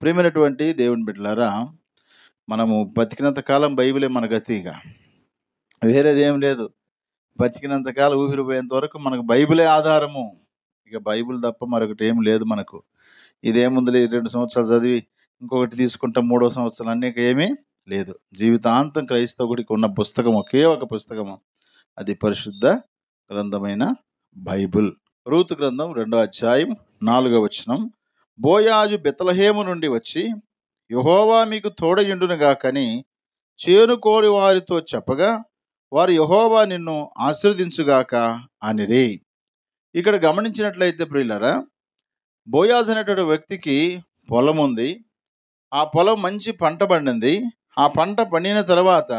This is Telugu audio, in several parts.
ప్రియమైనటువంటి దేవుని బిడ్డలారా, మనము బతికినంత కాలం బైబిలే మన గతి ఇక. వేరేదేం లేదు. బతికినంత కాలం ఊపిరి పోయేంత వరకు మనకు బైబిలే ఆధారము. ఇక బైబిల్ తప్ప మరొకటేం లేదు మనకు. ఇదేముందిలే 2 సంవత్సరాలు చదివి ఇంకొకటి తీసుకుంటాం మూడో సంవత్సరం అనేక ఏమీ లేదు. జీవితాంతం క్రైస్తవుడికి ఉన్న పుస్తకం ఒకే ఒక పుస్తకము. అది పరిశుద్ధ గ్రంథమైన బైబిల్. రూతు గ్రంథం 2వ అధ్యాయం 4వ వచనం. బోయాజు బెత్లెహేము నుండి వచ్చి యెహోవా మీకు తోడయుండునుగాకని చేను కోరి వారితో చెప్పగా వారు యెహోవా నిన్ను ఆశీర్వదించుగాక అనిరి. ఇక్కడ గమనించినట్లయితే ప్రియులారా, బోయాజు అనేటువంటి వ్యక్తికి పొలం ఉంది. ఆ పొలం మంచి పంట పండింది. ఆ పంట పండిన తర్వాత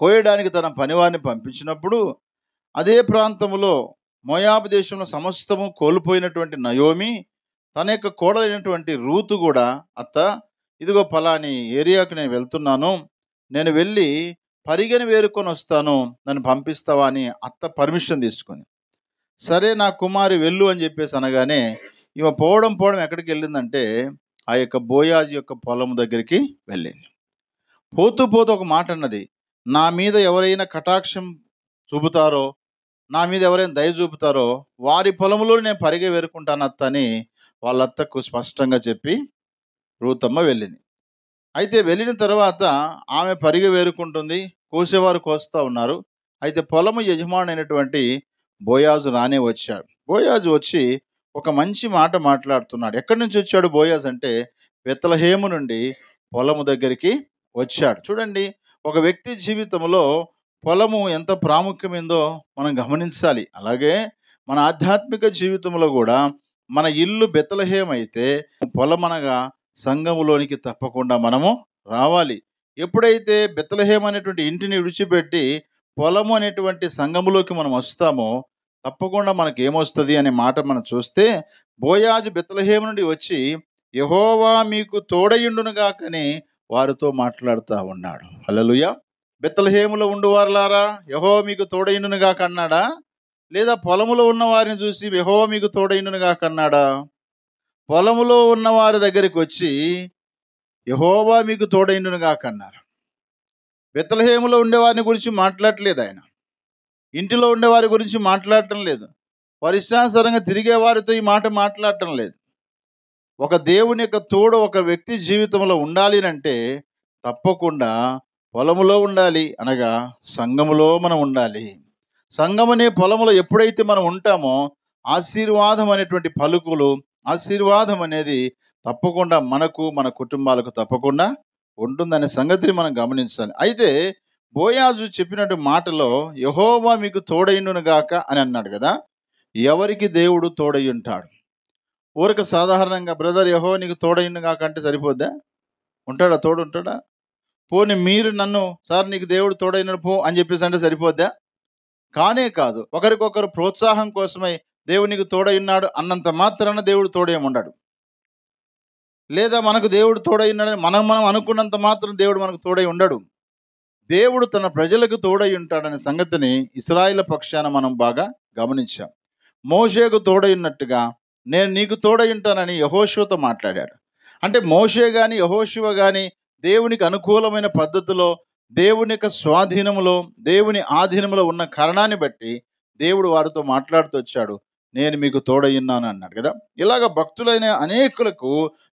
కోయడానికి తన పనివారిని పంపించినప్పుడు అదే ప్రాంతంలో మోయాబు దేశంలో సమస్తము కోల్పోయినటువంటి నయోమి తన యొక్క కోడలైనటువంటి రూతు కూడా, అత్త ఇదిగో పలాని ఏరియాకు నేను వెళ్తున్నాను, నేను వెళ్ళి పరిగెని వేరుకొని వస్తాను, నన్ను పంపిస్తావా అని అత్త పర్మిషన్ తీసుకుంది. సరే నా కుమారి వెళ్ళు అని చెప్పేసి అనగానే ఈమె పోవడం ఎక్కడికి వెళ్ళిందంటే ఆ యొక్క బోయాజు యొక్క పొలం దగ్గరికి వెళ్ళింది. పోతూ పోతూ ఒక మాట అన్నది, నా మీద ఎవరైనా కటాక్షం చూపుతారో, నా మీద ఎవరైనా దయ చూపుతారో వారి పొలంలో నేను పరిగె వేరుకుంటాను అత్త అని వాళ్ళ అత్తకు స్పష్టంగా చెప్పి రూతమ్మ వెళ్ళింది. అయితే వెళ్ళిన తర్వాత ఆమె పరిగె వేరుకుంటుంది, కోసేవారు కోస్తా ఉన్నారు. అయితే పొలము యజమానైనటువంటి బోయాజు రానే వచ్చాడు. బోయాజు వచ్చి ఒక మంచి మాట మాట్లాడుతున్నాడు. ఎక్కడి నుంచి వచ్చాడు బోయాజు అంటే బెత్లెహేము నుండి పొలము దగ్గరికి వచ్చాడు. చూడండి, ఒక వ్యక్తి జీవితంలో పొలము ఎంత ప్రాముఖ్యమైందో మనం గమనించాలి. అలాగే మన ఆధ్యాత్మిక జీవితంలో కూడా మన ఇల్లు బెత్లెహేము అయితే పొలమనగా సంఘములోనికి తప్పకుండా మనము రావాలి. ఎప్పుడైతే బెత్లెహేము అనేటువంటి ఇంటిని విడిచిపెట్టి పొలము అనేటువంటి సంఘములోకి మనం వస్తామో తప్పకుండా మనకి ఏమొస్తుంది అనే మాట మనం చూస్తే, బోయాజు బెత్లెహేము నుండి వచ్చి యెహోవా మీకు తోడయుండునుగాకని వారితో మాట్లాడుతూ ఉన్నాడు. హల్లెలూయా. బెత్లెహేములో ఉండువారులారా యెహోవా మీకు తోడయుండునుగాక అన్నాడా? లేదా పొలములో ఉన్న వారిని చూసి యెహోవా మీకు తోడయుండునుగాక అన్నాడా? పొలములో ఉన్న వారి దగ్గరికి వచ్చి యెహోవా మీకు తోడయుండునుగాక అన్నారు. బెత్లెహేములో ఉండేవారిని గురించి మాట్లాడట్లేదు ఆయన. ఇంటిలో ఉండేవారి గురించి మాట్లాడటం లేదు. వారి ఇష్టానుసారంగా తిరిగే వారితో ఈ మాట మాట్లాడటం లేదు. ఒక దేవుని యొక్క తోడు ఒక వ్యక్తి జీవితంలో ఉండాలి అంటే తప్పకుండా పొలములో ఉండాలి, అనగా సంఘములో మనం ఉండాలి. సంఘం అనే పొలములో ఎప్పుడైతే మనం ఉంటామో ఆశీర్వాదం అనేటువంటి పలుకులు, ఆశీర్వాదం అనేది తప్పకుండా మనకు మన కుటుంబాలకు తప్పకుండా ఉంటుందనే సంగతిని మనం గమనించాలి. అయితే బోయాజు చెప్పినట్టు మాటలో యెహోవా మీకు తోడయుండునుగాక అని అన్నాడు కదా. ఎవరికి దేవుడు తోడై ఉంటాడు? ఊరక సాధారణంగా బ్రదర్ యెహోవా నీకు తోడయుండుగాక అంటే సరిపోద్దా? ఉంటాడా? తోడు ఉంటాడా? పోనీ మీరు నన్ను సార్ నీకు దేవుడు తోడైనడు పో అని చెప్పేసి అంటే సరిపోద్దా? కానే కాదు. ఒకరికొకరు ప్రోత్సాహం కోసమై దేవుడు నీకు తోడై ఉన్నాడు అన్నంత మాత్రాన దేవుడు తోడై ఉండడు. లేదా మనకు దేవుడు తోడై ఉన్నాడని మనం అనుకున్నంత మాత్రం దేవుడు మనకు తోడై ఉండడు. దేవుడు తన ప్రజలకు తోడై ఉంటాడనే సంగతిని ఇశ్రాయేలు పక్షాన మనం బాగా గమనించాం. మోషేకు తోడై ఉన్నట్టుగా నేను నీకు తోడై ఉంటానని యెహోషువతో మాట్లాడాడు. అంటే మోషే గాని యెహోషువ గాని దేవునికి అనుకూలమైన పద్ధతిలో దేవుని యొక్క స్వాధీనంలో దేవుని ఆధీనంలో ఉన్న కారణాన్ని బట్టి దేవుడు వారితో మాట్లాడుతూ వచ్చాడు. నేను మీకు తోడై ఉన్నాను అన్నాడు కదా. ఇలాగ భక్తులైన అనేకులకు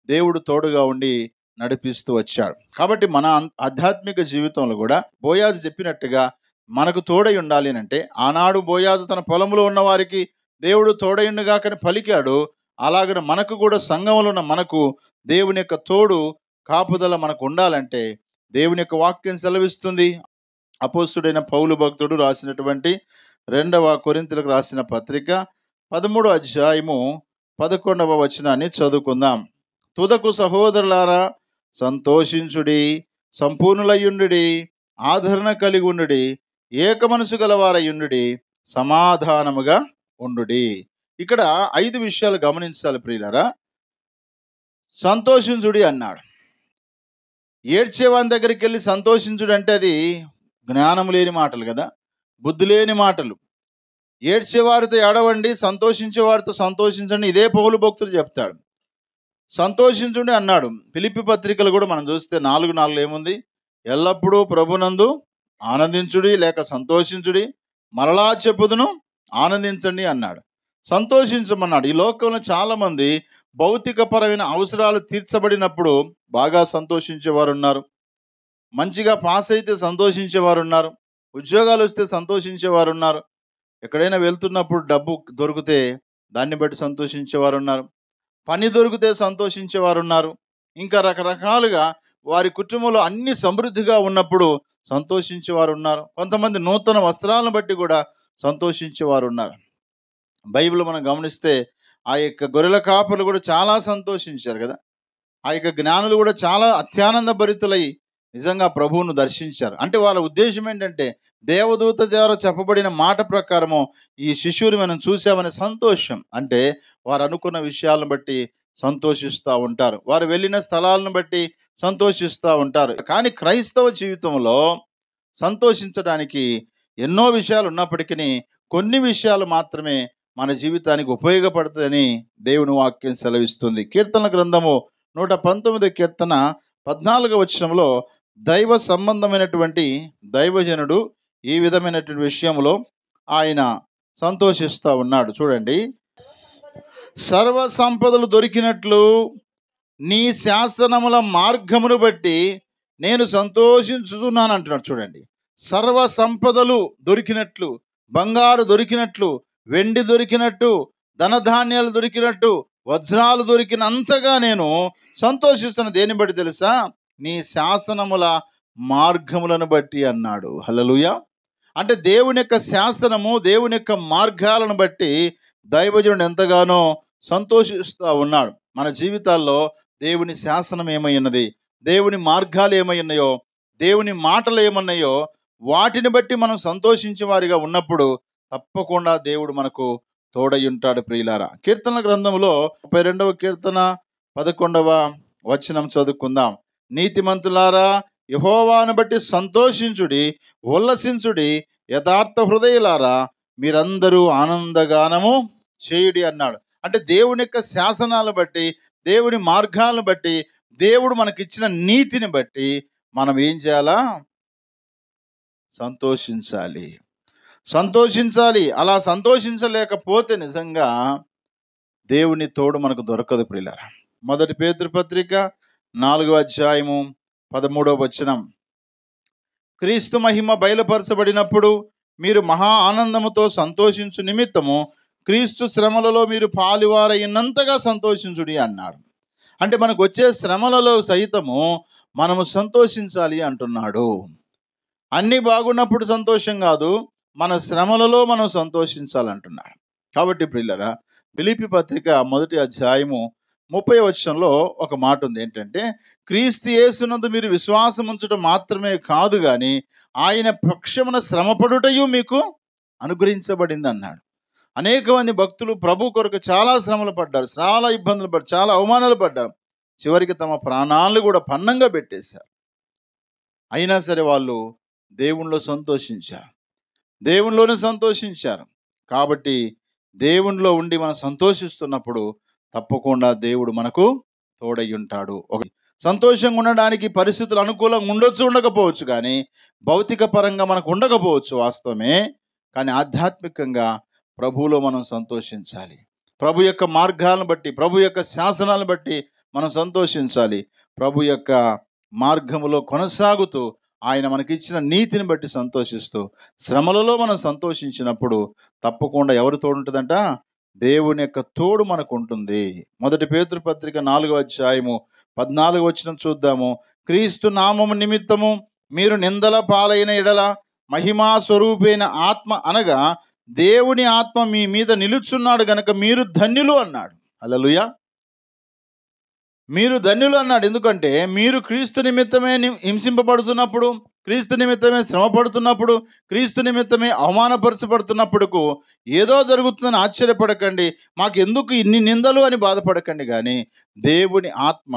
దేవుడు తోడుగా ఉండి నడిపిస్తూ వచ్చాడు. కాబట్టి మన ఆధ్యాత్మిక జీవితంలో కూడా బోయాజు చెప్పినట్టుగా మనకు తోడై ఉండాలి అంటే, ఆనాడు బోయాజు తన పొలంలో ఉన్న వారికి దేవుడు తోడైండుగాకని పలికాడు. అలాగనే మనకు కూడా సంఘంలో ఉన్న మనకు దేవుని యొక్క తోడు కాపుదల మనకు ఉండాలంటే దేవుని యొక్క వాక్యం సెలవిస్తుంది. అపోస్తుడైన పౌలు భక్తుడు రాసినటువంటి 2వ కొరింథీయులకు రాసిన పత్రిక 13వ అధ్యాయము 11వ వచనాన్ని చదువుకుందాం. తుదకు సహోదరులారా సంతోషించుడి, సంపూర్ణులయ్యుండుడి, ఆదరణ కలిగి ఉండుడి, ఏక మనసు గలవారయ్యుండుడి, సమాధానముగా ఉండుడి. ఇక్కడ 5 విషయాలు గమనించాలి ప్రియులారా. సంతోషించుడి అన్నాడు. ఏడ్చేవాని దగ్గరికి వెళ్ళి సంతోషించుడు అంటే అది జ్ఞానం లేని మాటలు కదా, బుద్ధి లేని మాటలు. ఏడ్చేవారితో ఏడవండి, సంతోషించే వారితో సంతోషించండి, ఇదే పౌలు భక్తుడు చెప్తాడు. సంతోషించుడి అన్నాడు. ఫిలిప్పి పత్రికలు కూడా మనం చూస్తే 4:4 ఏముంది? ఎల్లప్పుడూ ప్రభునందు ఆనందించుడి, లేక సంతోషించుడి, మరలా చెప్పుదును ఆనందించండి అన్నాడు. సంతోషించమన్నాడు. ఈ లోకంలో చాలామంది భౌతికపరమైన అవసరాలు తీర్చబడినప్పుడు బాగా సంతోషించేవారు ఉన్నారు. మంచిగా పాస్ అయితే సంతోషించేవారు ఉన్నారు. ఉద్యోగాలు వస్తే సంతోషించేవారు ఉన్నారు. ఎక్కడైనా వెళ్తున్నప్పుడు డబ్బు దొరికితే దాన్ని బట్టి సంతోషించేవారు ఉన్నారు. పని దొరికితే సంతోషించేవారు ఉన్నారు. ఇంకా రకరకాలుగా వారి కుటుంబంలో అన్ని సమృద్ధిగా ఉన్నప్పుడు సంతోషించేవారు ఉన్నారు. కొంతమంది నూతన వస్త్రాలను బట్టి కూడా సంతోషించేవారు ఉన్నారు. బైబిల్ మనం గమనిస్తే ఆ యొక్క గొర్రెల కాపరులు కూడా చాలా సంతోషించారు కదా. ఆ యొక్క జ్ఞానులు కూడా చాలా అత్యానంద భరితులై నిజంగా ప్రభువును దర్శించారు. అంటే వాళ్ళ ఉద్దేశం ఏంటంటే, దేవదూత ద్వారా చెప్పబడిన మాట ప్రకారము ఈ శిశువుని మనం చూసామనే సంతోషం. అంటే వారు అనుకున్న విషయాలను బట్టి సంతోషిస్తూ ఉంటారు. వారు వెళ్ళిన స్థలాలను బట్టి సంతోషిస్తూ ఉంటారు. కానీ క్రైస్తవ జీవితంలో సంతోషించడానికి ఎన్నో విషయాలు ఉన్నప్పటికీ కొన్ని విషయాలు మాత్రమే మన జీవితానికి ఉపయోగపడుతుందని దేవుని వాక్యం సెలవిస్తుంది. కీర్తన గ్రంథము 119 కీర్తన 14వ వచనంలో దైవ సంబంధమైనటువంటి దైవజనుడు ఈ విధమైనటువంటి విషయంలో ఆయన సంతోషిస్తూ ఉన్నాడు. చూడండి, సర్వ సంపదలు దొరికినట్లు నీ శాసనముల మార్గమును బట్టి నేను సంతోషించుతున్నాను అంటున్నాడు. చూడండి, సర్వ సంపదలు దొరికినట్లు, బంగారు దొరికినట్లు, వెండి దొరికినట్టు, ధనధాన్యాలు దొరికినట్టు, వజ్రాలు దొరికినంతగా నేను సంతోషిస్తున్న దేని బట్టి తెలుసా? నీ శాసనముల మార్గములను బట్టి అన్నాడు. హల్లెలూయా. అంటే దేవుని యొక్క శాసనము, దేవుని యొక్క మార్గాలను బట్టి దైవజనుడు ఎంతగానో సంతోషిస్తూ ఉన్నాడు. మన జీవితాల్లో దేవుని శాసనం ఏమై ఉన్నది, దేవుని మార్గాలు ఏమై ఉన్నాయో, దేవుని మాటలు ఏమన్నాయో వాటిని బట్టి మనం సంతోషించే వారిగా ఉన్నప్పుడు తప్పకుండా దేవుడు మనకు తోడై ఉంటాడు. ప్రియులారా, కీర్తన గ్రంథంలో 32వ కీర్తన 11వ వచనం చదువుకుందాం. నీతిమంతులారా యెహోవాను బట్టి సంతోషించుడి, ఉల్లసించుడి, యథార్థ హృదయులారా మీరందరూ ఆనందగానము చేయుడి అన్నాడు. అంటే దేవుని యొక్క శాసనాలను బట్టి, దేవుని మార్గాలను బట్టి, దేవుడు మనకిచ్చిన నీతిని బట్టి మనం ఏం చేయాలా? సంతోషించాలి. సంతోషించాలి. అలా సంతోషించలేకపోతే నిజంగా దేవుని తోడు మనకు దొరకదు ప్రియులారా. మొదటి పేతురు పత్రిక 4వ అధ్యాయము 13వ వచనం. క్రీస్తు మహిమ బయలుపరచబడినప్పుడు మీరు మహా ఆనందముతో సంతోషించు నిమిత్తము క్రీస్తు శ్రమలలో మీరు పాలువారైనంతగా సంతోషించుడి అన్నాడు. అంటే మనకు వచ్చే శ్రమలలో సైతము మనము సంతోషించాలి అంటున్నాడు. అన్నీ బాగున్నప్పుడు సంతోషం కాదు, మన శ్రమలలో మనం సంతోషించాలంటున్నాడు. కాబట్టి ప్రియులారా, ఫిలిప్పి పత్రిక 1వ అధ్యాయము 30వ వచనంలో ఒక మాట ఉంది. ఏంటంటే, క్రీస్తు యేసునందు మీరు విశ్వాసం ఉంచడం మాత్రమే కాదు కానీ ఆయన పక్షమున శ్రమపడుటయు మీకు అనుగ్రహించబడింది అన్నాడు. అనేక మంది భక్తులు ప్రభు కొరకు చాలా శ్రమలు పడ్డారు, చాలా ఇబ్బందులు పడ్డారు, చాలా అవమానాలు పడ్డారు. చివరికి తమ ప్రాణాలను కూడా పన్నంగా పెట్టేశారు. అయినా సరే వాళ్ళు దేవునిలో సంతోషించారు, దేవునిలోనే సంతోషించారు. కాబట్టి దేవునిలో ఉండి మనం సంతోషిస్తున్నప్పుడు తప్పకుండా దేవుడు మనకు తోడై ఉంటాడు. సంతోషంగా ఉండడానికి పరిస్థితులు అనుకూలంగా ఉండొచ్చు, ఉండకపోవచ్చు, కానీ భౌతిక పరంగా మనకు ఉండకపోవచ్చు వాస్తవమే. కానీ ఆధ్యాత్మికంగా ప్రభువులో మనం సంతోషించాలి. ప్రభు యొక్క మార్గాలను బట్టి, ప్రభు యొక్క శాసనాలను బట్టి మనం సంతోషించాలి. ప్రభు యొక్క మార్గములో కొనసాగుతూ ఆయన మనకిచ్చిన నీతిని బట్టి సంతోషిస్తూ శ్రమలలో మనం సంతోషించినప్పుడు తప్పకుండా ఎవరు తోడు ఉంటుందంట? దేవుని యొక్క తోడు మనకు ఉంటుంది. మొదటి పేతురు పత్రిక 4వ అధ్యాయము 14వ వచనం చూద్దాము. క్రీస్తు నామము నిమిత్తము మీరు నిందల పాలైన ఎడల మహిమా స్వరూపైన ఆత్మ అనగా దేవుని ఆత్మ మీ మీద నిలుచున్నాడు గనక మీరు ధన్యులు అన్నాడు. హల్లెలూయా. మీరు ధన్యులు అన్నాడు. ఎందుకంటే మీరు క్రీస్తు నిమిత్తమే హింసింపబడుతున్నప్పుడు, క్రీస్తు నిమిత్తమే శ్రమ పడుతున్నప్పుడు, క్రీస్తు నిమిత్తమే అవమానపరచబడుతున్నప్పుడు ఏదో జరుగుతుందని ఆశ్చర్యపడకండి, మాకెందుకు ఇన్ని నిందలు అని బాధపడకండి. కానీ దేవుని ఆత్మ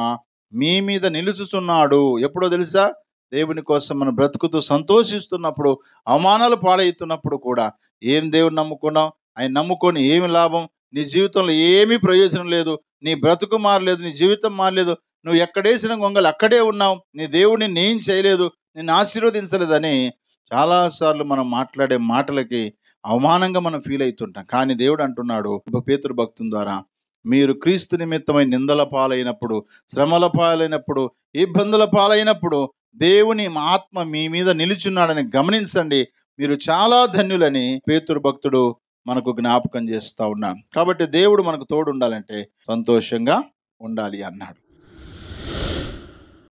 మీ మీద నిలుచుచున్నాడు. ఎప్పుడో తెలుసా? దేవుని కోసం మనం బ్రతుకుతూ సంతోషిస్తున్నప్పుడు, అవమానాలు పాలవుతున్నప్పుడు కూడా ఏం దేవుని నమ్ముకున్నాం, ఆయన నమ్ముకొని ఏమి లాభం, నీ జీవితంలో ఏమీ ప్రయోజనం లేదు, నీ బ్రతుకు మారలేదు, నీ జీవితం మారలేదు, నువ్వు ఎక్కడేసిన గొంగలు అక్కడే ఉన్నావు, నీ దేవుడిని నేను చేయలేదు, నిన్ను ఆశీర్వదించలేదని చాలాసార్లు మనం మాట్లాడే మాటలకి అవమానంగా మనం ఫీల్ అవుతుంటాం. కానీ దేవుడు అంటున్నాడు పేతురు భక్తుని ద్వారా, మీరు క్రీస్తు నిమిత్తమై నిందల పాలైనప్పుడు, శ్రమల పాలైనప్పుడు, ఇబ్బందుల పాలైనప్పుడు దేవుని ఆత్మ మీ మీద నిలుచున్నాడని గమనించండి, మీరు చాలా ధన్యులని పేతురు భక్తుడు మనకు జ్ఞాపకం చేస్తూ ఉన్నాడు. కాబట్టి దేవుడు మనకు తోడు ఉండాలంటే సంతోషంగా ఉండాలి అన్నాడు.